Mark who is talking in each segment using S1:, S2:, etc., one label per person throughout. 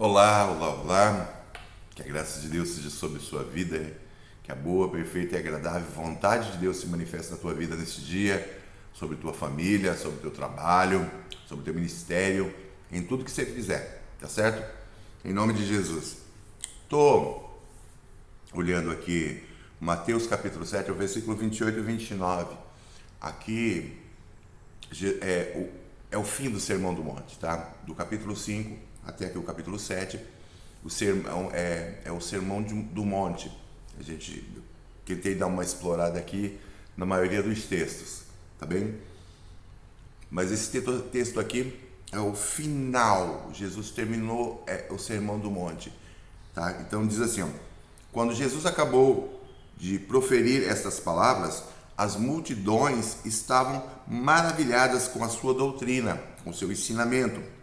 S1: Olá, olá, olá. Que a graça de Deus seja sobre a sua vida, que a boa, perfeita e agradável vontade de Deus se manifeste na tua vida nesse dia, sobre tua família, sobre teu trabalho, sobre teu ministério, em tudo que você fizer, tá certo? Em nome de Jesus. Estou olhando aqui Mateus capítulo 7, o versículo 28 e 29. Aqui é o fim do Sermão do Monte, tá? Do capítulo 5 até aqui o capítulo 7, o sermão é o Sermão do Monte. A gente tentei dar uma explorada aqui na maioria dos textos, tá bem? Mas esse texto aqui é o final. Jesus terminou o Sermão do Monte, tá? Então diz assim, ó, quando Jesus acabou de proferir estas palavras, as multidões estavam maravilhadas com a sua doutrina, com o seu ensinamento,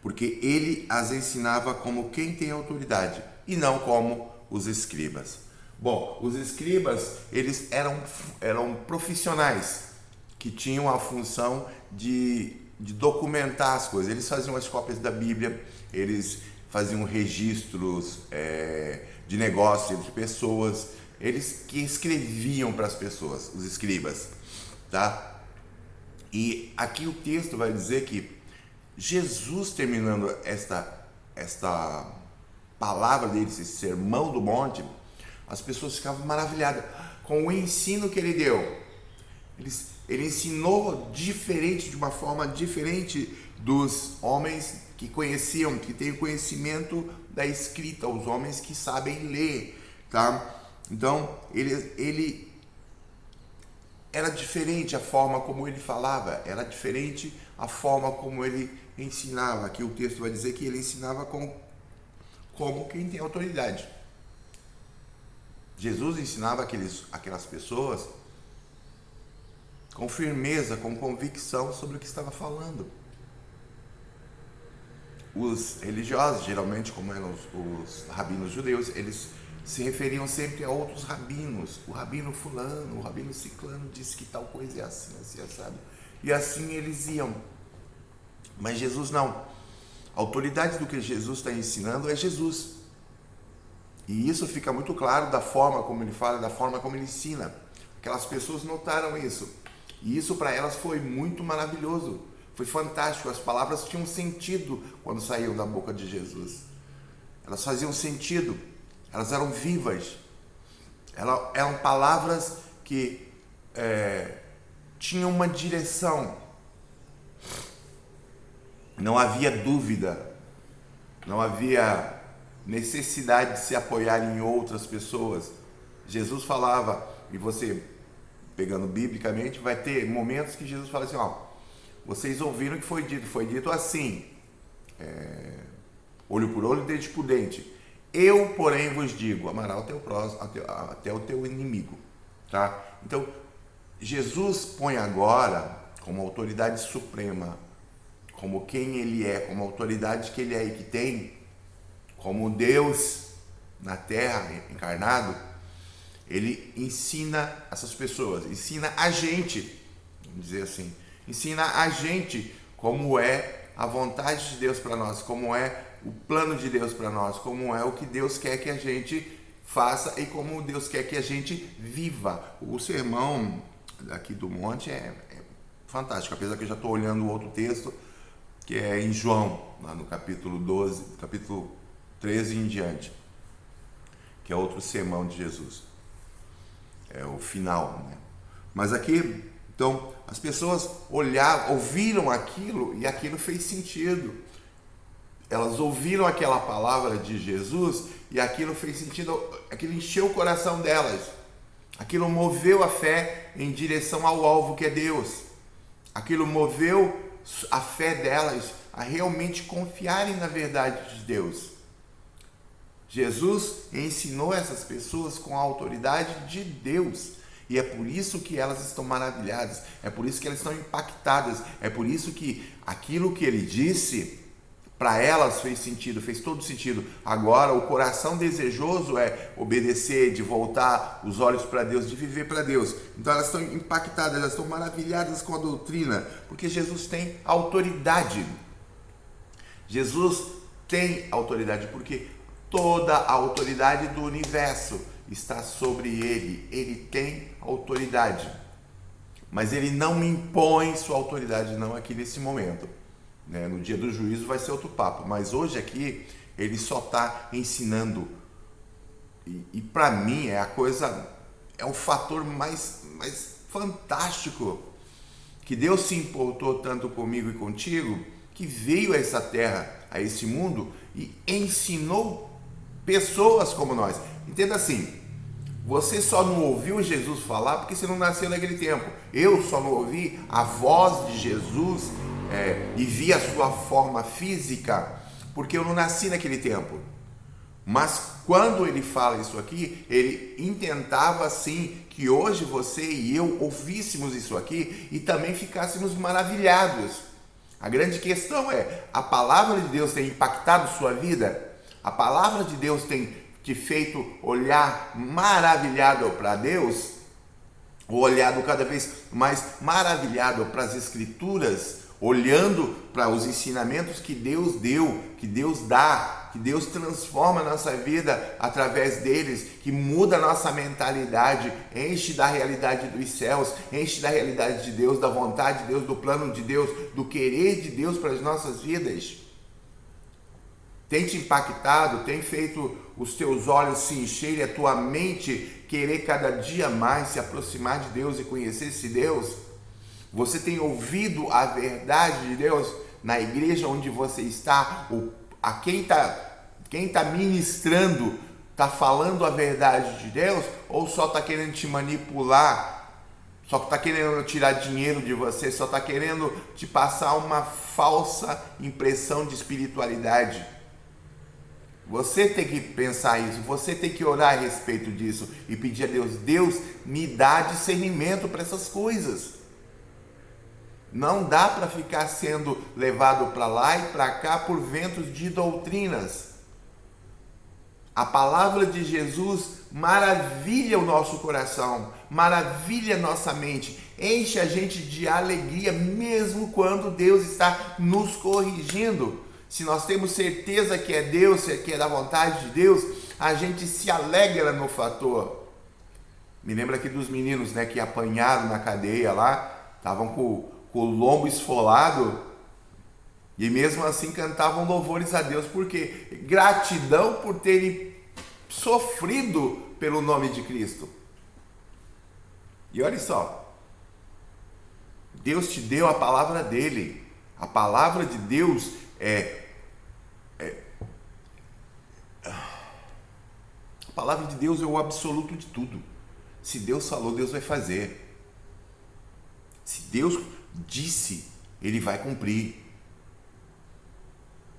S1: porque ele as ensinava como quem tem autoridade e não como os escribas. Bom, os escribas, eles eram profissionais que tinham a função de documentar as coisas. Eles faziam as cópias da Bíblia, eles faziam registros de negócios entre pessoas, eles que escreviam para as pessoas, os escribas, tá? E aqui o texto vai dizer que Jesus, terminando esta palavra dele, esse sermão do monte, as pessoas ficavam maravilhadas com o ensino que ele deu. Ele ensinou diferente, de uma forma diferente dos homens que conheciam, que têm conhecimento da escrita, os homens que sabem ler, tá? Então, ele era diferente a forma como ele falava, era diferente a forma como ele ensinava. Aqui o texto vai dizer que ele ensinava como quem tem autoridade. Jesus ensinava aquelas pessoas com firmeza, com convicção sobre o que estava falando. Os religiosos, geralmente, como eram os rabinos judeus, eles se referiam sempre a outros rabinos. O rabino fulano, o rabino ciclano disse que tal coisa é assim, assim, sabe? E assim eles iam. Mas Jesus não. A autoridade do que Jesus está ensinando é Jesus. E isso fica muito claro da forma como ele fala, da forma como ele ensina. Aquelas pessoas notaram isso. E isso para elas foi muito maravilhoso. Foi fantástico. As palavras tinham sentido quando saíam da boca de Jesus. Elas faziam sentido. Elas eram vivas. Eram palavras que tinham uma direção. Não havia dúvida. Não havia necessidade de se apoiar em outras pessoas. Jesus falava, e você, pegando biblicamente, vai ter momentos que Jesus fala assim, ó, vocês ouviram o que foi dito assim, olho por olho, dente por dente. Eu, porém, vos digo, amarás o teu próximo, até o teu inimigo, tá? Então, Jesus põe agora como autoridade suprema, como quem ele é, como autoridade que ele é e que tem, como Deus na terra encarnado, ele ensina essas pessoas, ensina a gente, vamos dizer assim, ensina a gente como é a vontade de Deus para nós, como é o plano de Deus para nós, como é o que Deus quer que a gente faça e como Deus quer que a gente viva. O sermão aqui do monte é fantástico, apesar que eu já estou olhando o outro texto, que é em João, lá no capítulo 12, capítulo 13 em diante, que é outro sermão de Jesus. É o final, né? Mas aqui, então, as pessoas ouviram aquilo e aquilo fez sentido. Elas ouviram aquela palavra de Jesus e aquilo fez sentido, aquilo encheu o coração delas. Aquilo moveu a fé em direção ao alvo que é Deus. Aquilo moveu a fé delas a realmente confiarem na verdade de Deus. Jesus ensinou essas pessoas com a autoridade de Deus. E é por isso que elas estão maravilhadas. É por isso que elas estão impactadas. É por isso que aquilo que ele disse, para elas fez sentido, fez todo sentido. Agora o coração desejoso é obedecer, de voltar os olhos para Deus, de viver para Deus. Então elas estão impactadas, elas estão maravilhadas com a doutrina, porque Jesus tem autoridade. Jesus tem autoridade, porque toda a autoridade do universo está sobre ele. Ele tem autoridade. Mas ele não me impõe sua autoridade não aqui nesse momento. Né? No dia do juízo vai ser outro papo. Mas hoje aqui ele só está ensinando. E para mim é o fator mais fantástico. Que Deus se importou tanto comigo e contigo, que veio a essa terra, a esse mundo, e ensinou pessoas como nós. Entenda assim, você só não ouviu Jesus falar porque você não nasceu naquele tempo. Eu só não ouvi a voz de Jesus e vi a sua forma física porque eu não nasci naquele tempo. Mas quando ele fala isso aqui, ele intentava assim que hoje você e eu ouvíssemos isso aqui e também ficássemos maravilhados. A grande questão é, a palavra de Deus tem impactado sua vida? A palavra de Deus tem te feito olhar maravilhado para Deus? Ou olhado cada vez mais maravilhado para as Escrituras? Olhando para os ensinamentos que Deus deu, que Deus dá, que Deus transforma a nossa vida através deles, que muda a nossa mentalidade, enche da realidade dos céus, enche da realidade de Deus, da vontade de Deus, do plano de Deus, do querer de Deus para as nossas vidas. Tem te impactado, tem feito os teus olhos se encherem, a tua mente querer cada dia mais se aproximar de Deus e conhecer esse Deus? Você tem ouvido a verdade de Deus na igreja onde você está? A quem tá ministrando está falando a verdade de Deus? Ou só está querendo te manipular? Só está querendo tirar dinheiro de você? Só está querendo te passar uma falsa impressão de espiritualidade? Você tem que pensar isso, você tem que orar a respeito disso e pedir a Deus, Deus, me dá discernimento para essas coisas. Não dá para ficar sendo levado para lá e para cá por ventos de doutrinas. A palavra de Jesus maravilha o nosso coração, maravilha a nossa mente, enche a gente de alegria mesmo quando Deus está nos corrigindo. Se nós temos certeza que é Deus, que é da vontade de Deus, a gente se alegra no fator. Me lembra aqui dos meninos, né, que apanharam na cadeia lá, estavam com o lombo esfolado e mesmo assim cantavam louvores a Deus, porque gratidão por terem sofrido pelo nome de Cristo. E olha só, Deus te deu a palavra dele. A palavra de Deus a palavra de Deus é o absoluto de tudo. Se Deus falou, Deus vai fazer. Se Deus disse, ele vai cumprir.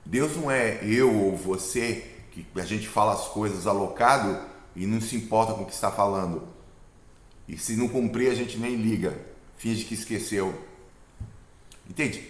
S1: Deus não é eu ou você que a gente fala as coisas alocado e não se importa com o que está falando. E se não cumprir, a gente nem liga, finge que esqueceu. Entende?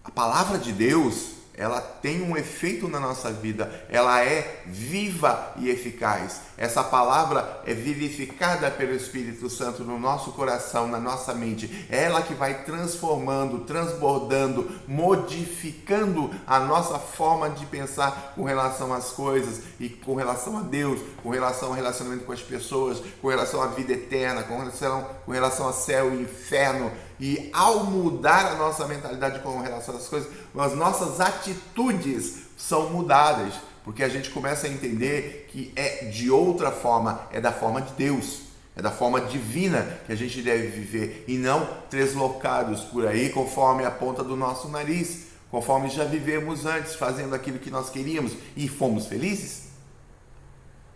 S1: A palavra de Deus, ela tem um efeito na nossa vida, ela é viva e eficaz. Essa palavra é vivificada pelo Espírito Santo no nosso coração, na nossa mente. É ela que vai transformando, transbordando, modificando a nossa forma de pensar com relação às coisas e com relação a Deus, com relação ao relacionamento com as pessoas, com relação à vida eterna, com relação ao céu e inferno. E ao mudar a nossa mentalidade com relação às coisas, as nossas atitudes são mudadas, porque a gente começa a entender que é de outra forma, é da forma de Deus, é da forma divina que a gente deve viver e não treslocados por aí conforme a ponta do nosso nariz, conforme já vivemos antes, fazendo aquilo que nós queríamos e fomos felizes?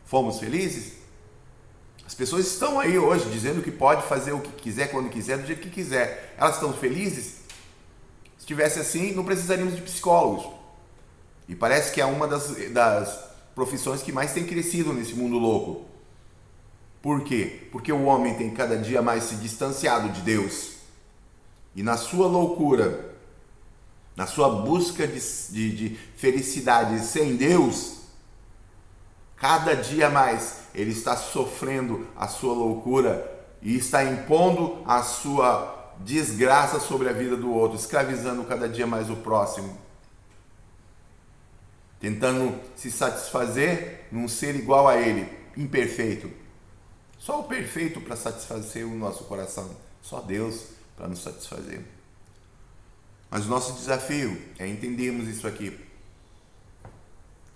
S1: Fomos felizes? As pessoas estão aí hoje dizendo que pode fazer o que quiser, quando quiser, do jeito que quiser. Elas estão felizes? Se tivesse assim, não precisaríamos de psicólogos. E parece que é uma das profissões que mais tem crescido nesse mundo louco. Por quê? Porque o homem tem cada dia mais se distanciado de Deus. E na sua loucura, na sua busca de felicidade sem Deus, cada dia mais ele está sofrendo a sua loucura e está impondo a sua desgraça sobre a vida do outro, escravizando cada dia mais o próximo. tentando se satisfazer num ser igual a Ele, imperfeito. Só o perfeito para satisfazer o nosso coração, só Deus para nos satisfazer. Mas o nosso desafio é entendermos isso aqui.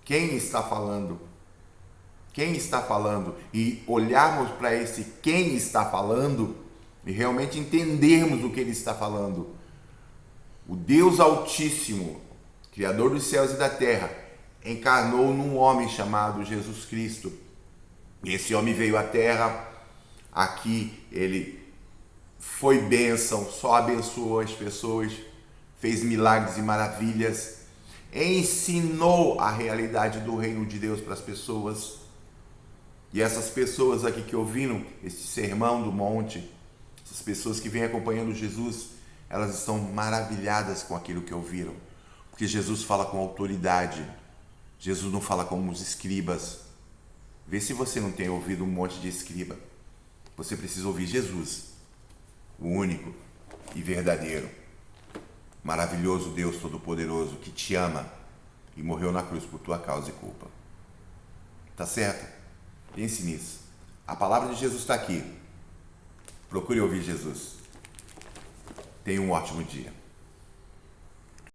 S1: Quem está falando? Quem está falando? E olharmos para esse quem está falando e realmente entendermos o que ele está falando. O Deus Altíssimo, Criador dos céus e da terra, encarnou num homem chamado Jesus Cristo. E esse homem veio à terra, aqui ele foi bênção, só abençoou as pessoas, fez milagres e maravilhas, ensinou a realidade do reino de Deus para as pessoas. E essas pessoas aqui que ouviram esse sermão do monte, essas pessoas que vêm acompanhando Jesus, elas estão maravilhadas com aquilo que ouviram, porque Jesus fala com autoridade. Jesus não fala como os escribas. Vê se você não tem ouvido um monte de escriba. Você precisa ouvir Jesus, o único e verdadeiro, maravilhoso Deus Todo-Poderoso, que te ama e morreu na cruz por tua causa e culpa. Tá certo? Pense nisso. A palavra de Jesus está aqui. Procure ouvir Jesus. Tenha um ótimo dia.